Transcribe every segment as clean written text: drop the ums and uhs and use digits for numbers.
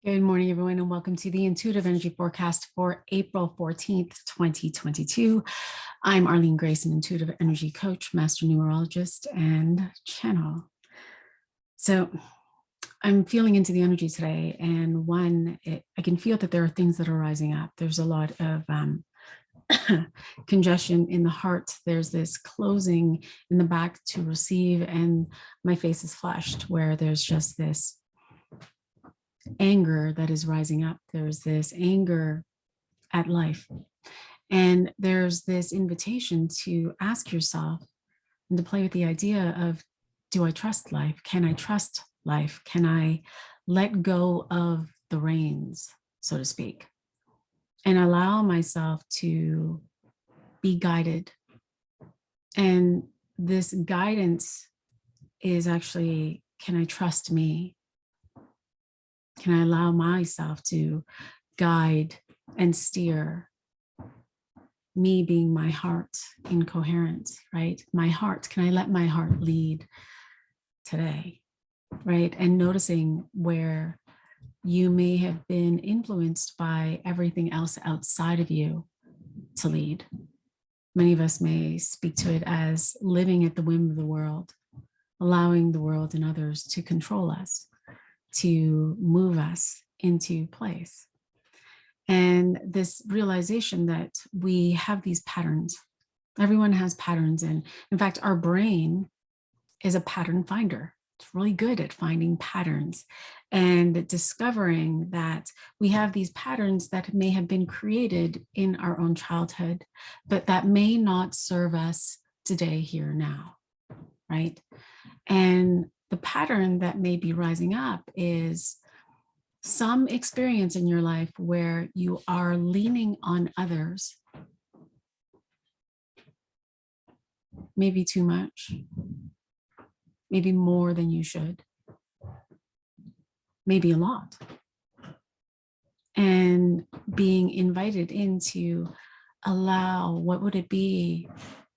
Good morning, everyone, and welcome to the Intuitive Energy Forecast for April 14th, 2022. I'm Arlene Grace, an intuitive energy coach, master numerologist, and channel. So I'm feeling into the energy today, and I can feel that there are things that are rising up. There's a lot of congestion in the heart. There's this closing in the back to receive, and my face is flushed, where there's just this anger that is rising up. There's this anger at life. And there's this invitation to ask yourself and to play with the idea of, do I trust life? Can I trust life? Can I let go of the reins, so to speak, and allow myself to be guided? And this guidance is actually, can I trust me? Can I allow myself to guide and steer, me being my heart in coherence, right? My heart, can I let my heart lead today, right? And noticing where you may have been influenced by everything else outside of you to lead. Many of us may speak to it as living at the whim of the world, allowing the world and others to control us, to move us into place. And this realization that we have these patterns. Everyone has patterns. And in fact, our brain is a pattern finder. It's really good at finding patterns and discovering that we have these patterns that may have been created in our own childhood, but that may not serve us today, here, now, right? And the pattern that may be rising up is some experience in your life where you are leaning on others, maybe too much, maybe more than you should, maybe a lot, and being invited into allow, what would it be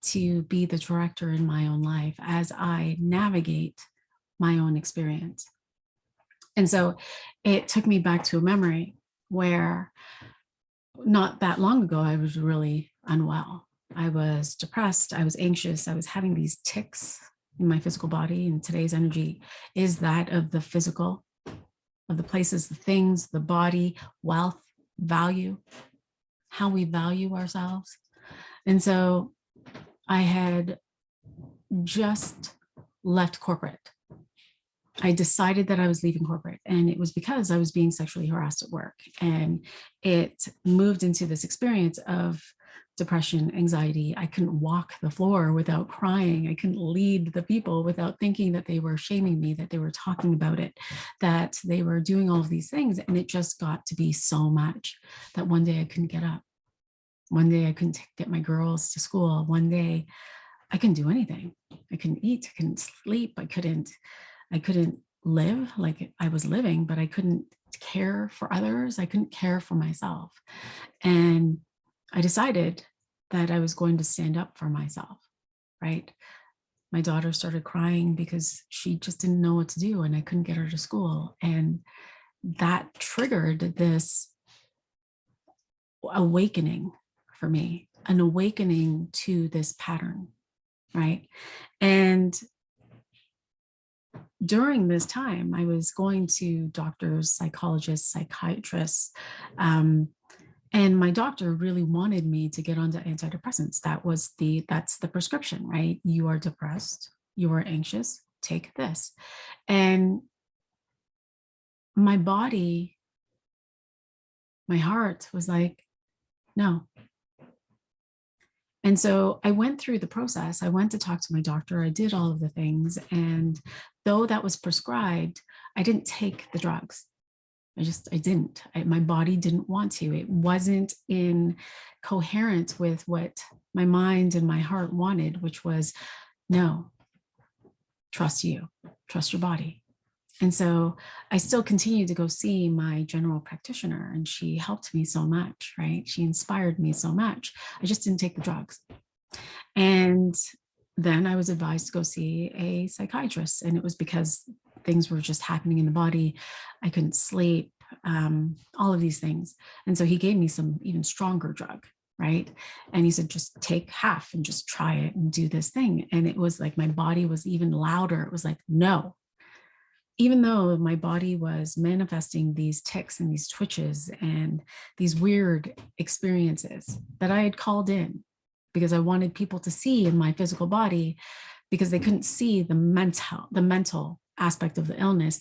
to be the director in my own life as I navigate my own experience. And so it took me back to a memory where not that long ago, I was really unwell. I was depressed. I was anxious. I was having these tics in my physical body. And today's energy is that of the physical, of the places, the things, the body, wealth, value, how we value ourselves. And so I had just left corporate. I decided that I was leaving corporate, and it was because I was being sexually harassed at work. And it moved into this experience of depression, anxiety. I couldn't walk the floor without crying. I couldn't lead the people without thinking that they were shaming me, that they were talking about it, that they were doing all of these things. And it just got to be so much that one day I couldn't get up. One day I couldn't get my girls to school. One day I couldn't do anything. I couldn't eat, I couldn't sleep. I couldn't live like I was living, but I couldn't care for others. I couldn't care for myself. And I decided that I was going to stand up for myself, right? My daughter started crying because she just didn't know what to do, and I couldn't get her to school. And that triggered this awakening for me, an awakening to this pattern, right? And during this time, I was going to doctors, psychologists, psychiatrists, and my doctor really wanted me to get onto antidepressants. That's the prescription, right? You are depressed, you are anxious, take this. And my body, my heart was like, no. And so I went through the process. I went to talk to my doctor. I did all of the things. And though that was prescribed, I didn't take the drugs. I didn't. My body didn't want to. It wasn't in coherence with what my mind and my heart wanted, which was, no, trust you, trust your body. And so I still continued to go see my general practitioner, and she helped me so much, right? She inspired me so much. I just didn't take the drugs. And then I was advised to go see a psychiatrist, and it was because things were just happening in the body. I couldn't sleep. all of these things. And so he gave me some even stronger drug, right? And he said, just take half and just try it and do this thing. And it was like my body was even louder. It was like, no. Even though my body was manifesting these tics and these twitches and these weird experiences that I had called in because I wanted people to see in my physical body, because they couldn't see the mental aspect of the illness.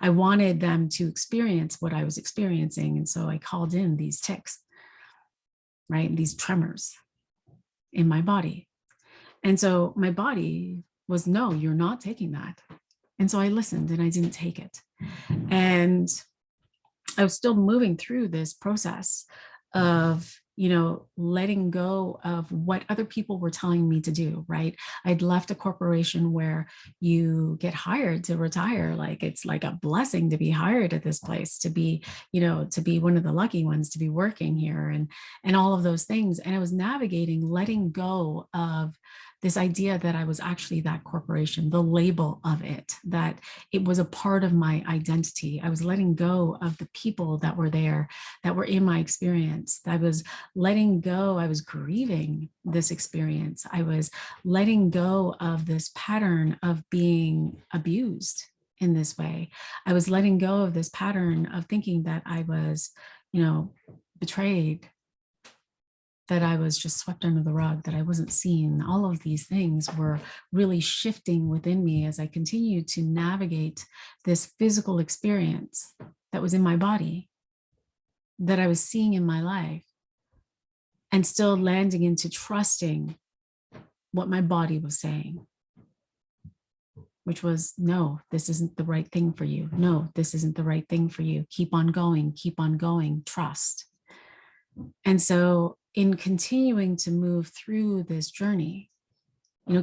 I wanted them to experience what I was experiencing. And so I called in these tics, right? These tremors in my body. And so my body was, no, you're not taking that. And so I listened and I didn't take it. And I was still moving through this process of, letting go of what other people were telling me to do, right? I'd left a corporation where you get hired to retire. Like, it's like a blessing to be hired at this place, to be, to be one of the lucky ones to be working here, and all of those things. And I was navigating, letting go of this idea that I was actually that corporation, the label of it, that it was a part of my identity. I was letting go of the people that were there, that were in my experience. I was letting go. I was grieving this experience. I was letting go of this pattern of being abused in this way. I was letting go of this pattern of thinking that I was, betrayed, that I was just swept under the rug, that I wasn't seen. All of these things were really shifting within me as I continued to navigate this physical experience that was in my body, that I was seeing in my life, and still landing into trusting what my body was saying, which was, no, this isn't the right thing for you. No, this isn't the right thing for you. Keep on going, trust. And so in continuing to move through this journey,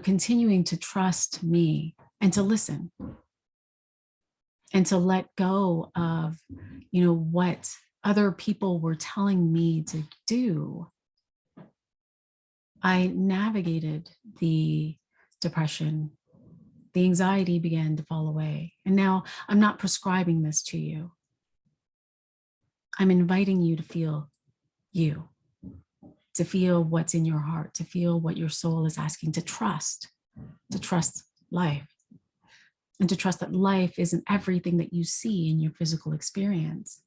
continuing to trust me and to listen and to let go of, what other people were telling me to do, I navigated the depression. The anxiety began to fall away. And now I'm not prescribing this to you. I'm inviting you to feel you, to feel what's in your heart, to feel what your soul is asking, to trust life, and to trust that life isn't everything that you see in your physical experience,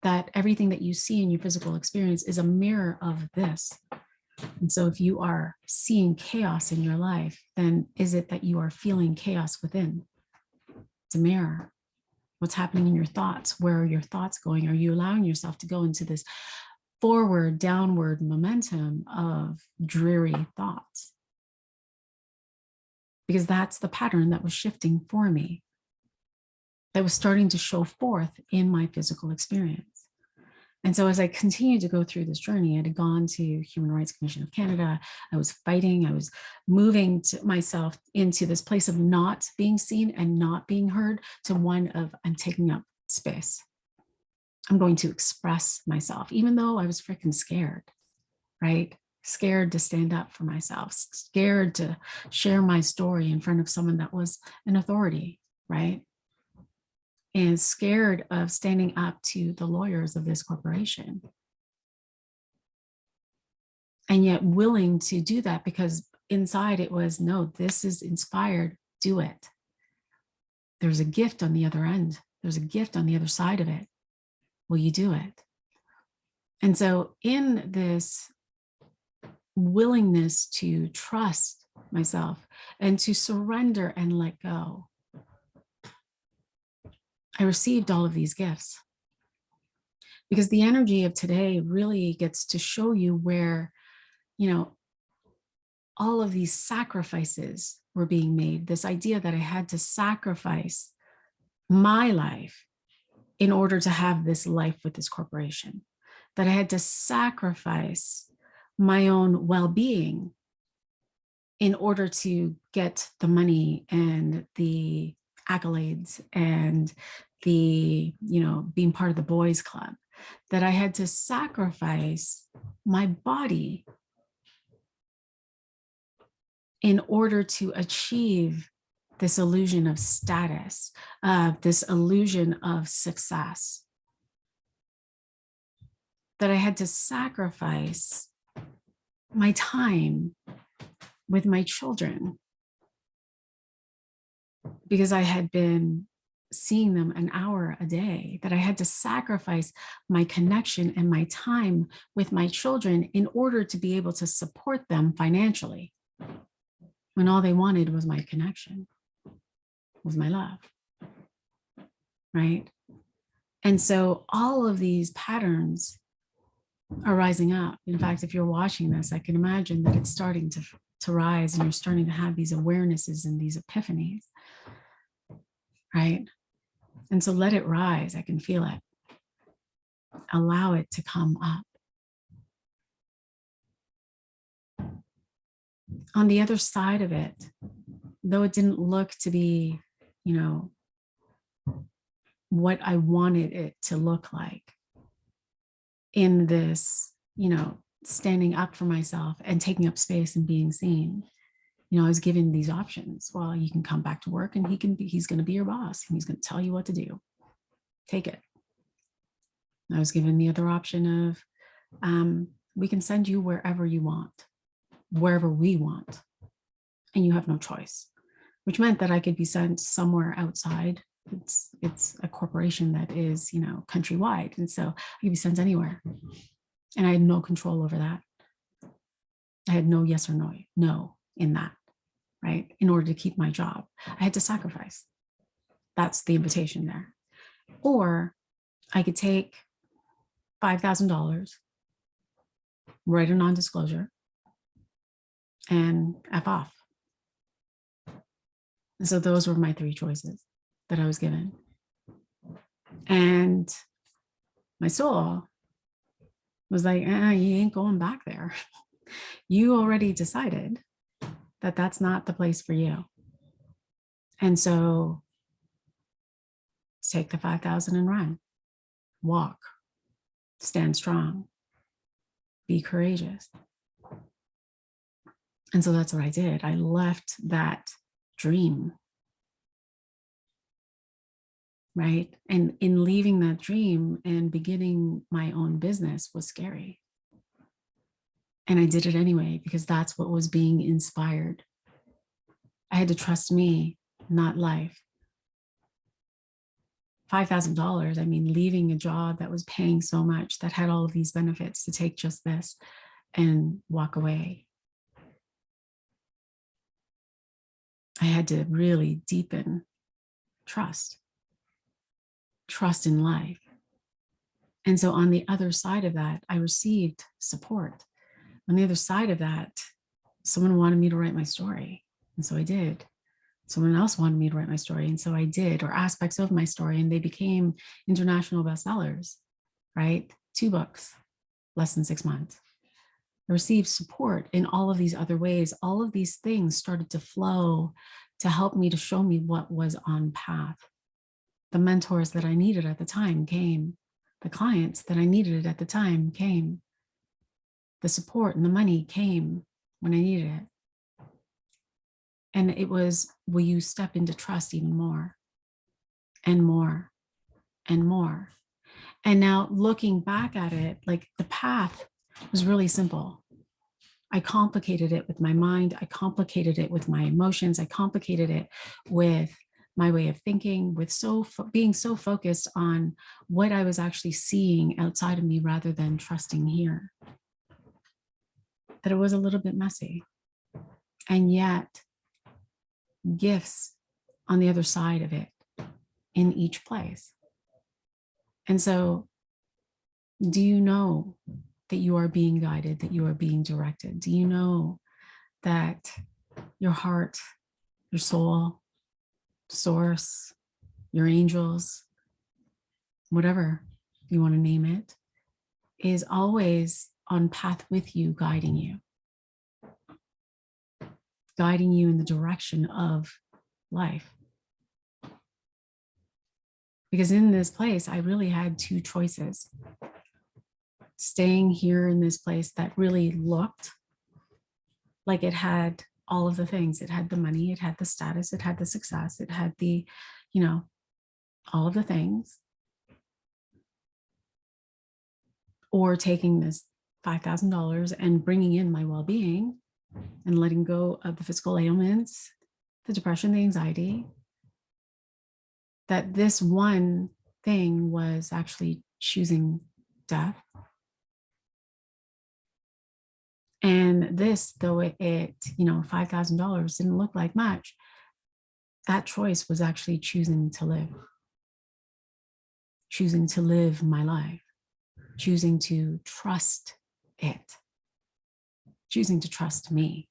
that everything that you see in your physical experience is a mirror of this. And so if you are seeing chaos in your life, then is it that you are feeling chaos within? It's a mirror. What's happening in your thoughts? Where are your thoughts going? Are you allowing yourself to go into this forward, downward momentum of dreary thoughts? Because that's the pattern that was shifting for me, that was starting to show forth in my physical experience. And so as I continued to go through this journey, I had gone to Human Rights Commission of Canada. I was fighting. I was moving myself into this place of not being seen and not being heard, to one of, I'm taking up space. I'm going to express myself, even though I was freaking scared, right? Scared to stand up for myself, scared to share my story in front of someone that was an authority, right? And scared of standing up to the lawyers of this corporation. And yet willing to do that, because inside it was, no, this is inspired, do it. There's a gift on the other end. There's a gift on the other side of it. Will you do it? And so in this willingness to trust myself and to surrender and let go, I received all of these gifts, because the energy of today really gets to show you where, all of these sacrifices were being made. This idea that I had to sacrifice my life in order to have this life with this corporation, that I had to sacrifice my own well-being in order to get the money and the accolades and the, being part of the boys club, that I had to sacrifice my body in order to achieve this illusion of status, this illusion of success. that I had to sacrifice my time with my children because I had been seeing them an hour a day, that I had to sacrifice my connection and my time with my children in order to be able to support them financially, when all they wanted was my connection, was my love, right? And so all of these patterns are rising up. In fact, if you're watching this, I can imagine that it's starting to rise, and you're starting to have these awarenesses and these epiphanies, right? And so let it rise. I can feel it. Allow it to come up. On the other side of it, though it didn't look to be, what I wanted it to look like in this, standing up for myself and taking up space and being seen, I was given these options. Well, you can come back to work and he's going to be your boss and he's going to tell you what to do. Take it. I was given the other option of, we can send you wherever you want, wherever we want, and you have no choice, which meant that I could be sent somewhere outside. It's a corporation that is, countrywide. And so I could be sent anywhere. And I had no control over that. I had no yes or no in that, right? In order to keep my job, I had to sacrifice. That's the invitation there. Or I could take $5,000, write a non-disclosure, and F off. And so those were my three choices that I was given. And my soul was like, you ain't going back there. You already decided that that's not the place for you. And so take the 5,000 and run, walk, stand strong, be courageous. And so that's what I did. I left that dream, right? And in leaving that dream and beginning my own business was scary. And I did it anyway, because that's what was being inspired. I had to trust me, not life. $5,000, I mean, leaving a job that was paying so much, that had all of these benefits, to take just this and walk away. I had to really deepen trust in life. And so on the other side of that, I received support. On the other side of that, someone wanted me to write my story. And so I did. Someone else wanted me to write my story. And so I did, or aspects of my story, and they became international bestsellers, right? 2 books, less than 6 months. I received support in all of these other ways. All of these things started to flow to help me, to show me what was on path. The mentors that I needed at the time came. The clients that I needed at the time came. The support and the money came when I needed it. And it was, will you step into trust even more and more and more? And now looking back at it, like, the path was really simple. I complicated it with my mind. I complicated it with my emotions. I complicated it with my way of thinking, with being so focused on what I was actually seeing outside of me rather than trusting here, that it was a little bit messy. And yet, gifts on the other side of it in each place. And so, do you know that you are being guided, that you are being directed? Do you know that your heart, your soul, source, your angels, whatever you want to name it, is always on path with you, guiding you in the direction of life? Because in this place, I really had 2 choices. Staying here in this place that really looked like it had all of the things. It had the money, it had the status, it had the success, it had the, all of the things. or taking this $5,000 and bringing in my well-being and letting go of the physical ailments, the depression, the anxiety, that this one thing was actually choosing death. And this, though it $5,000 didn't look like much, that choice was actually choosing to live my life, choosing to trust it, choosing to trust me.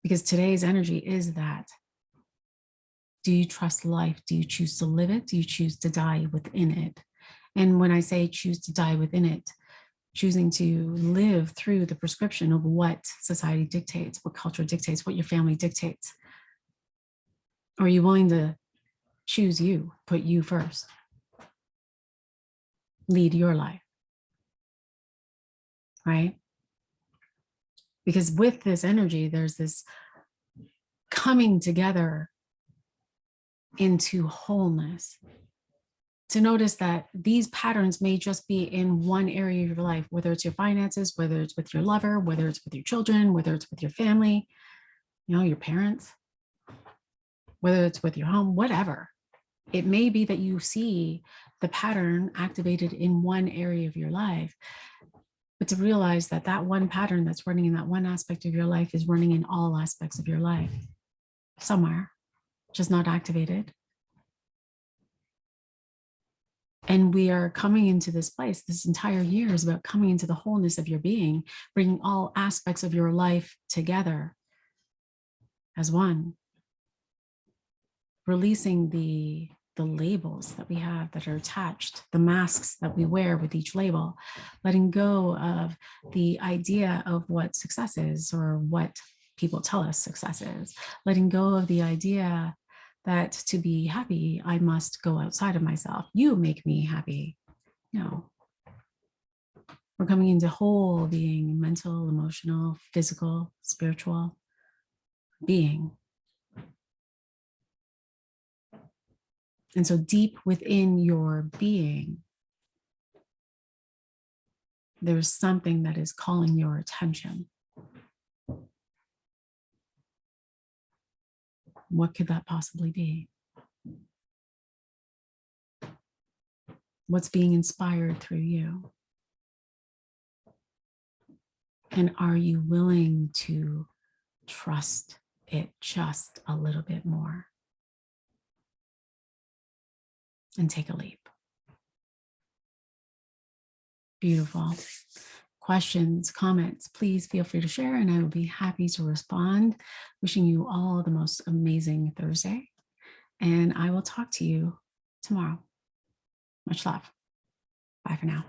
Because today's energy is that. Do you trust life? Do you choose to live it? Do you choose to die within it? And when I say choose to die within it, choosing to live through the prescription of what society dictates, what culture dictates, what your family dictates. Or are you willing to choose you, put you first, lead your life, right? Because with this energy, there's this coming together into wholeness. To notice that these patterns may just be in one area of your life, whether it's your finances, whether it's with your lover, whether it's with your children, whether it's with your family, your parents, whether it's with your home, whatever. It may be that you see the pattern activated in one area of your life, but to realize that that one pattern that's running in that one aspect of your life is running in all aspects of your life somewhere, just not activated. And we are coming into this place. This entire year is about coming into the wholeness of your being, bringing all aspects of your life together as one, releasing the labels that we have that are attached, the masks that we wear with each label, letting go of the idea of what success is or what people tell us success is, letting go of the idea that to be happy, I must go outside of myself. You make me happy. No. We're coming into whole being, mental, emotional, physical, spiritual being. And so deep within your being, there's something that is calling your attention. What could that possibly be? What's being inspired through you? And are you willing to trust it just a little bit more? And take a leap. Beautiful. Questions, comments, please feel free to share and I will be happy to respond. Wishing you all the most amazing Thursday. And I will talk to you tomorrow. Much love. Bye for now.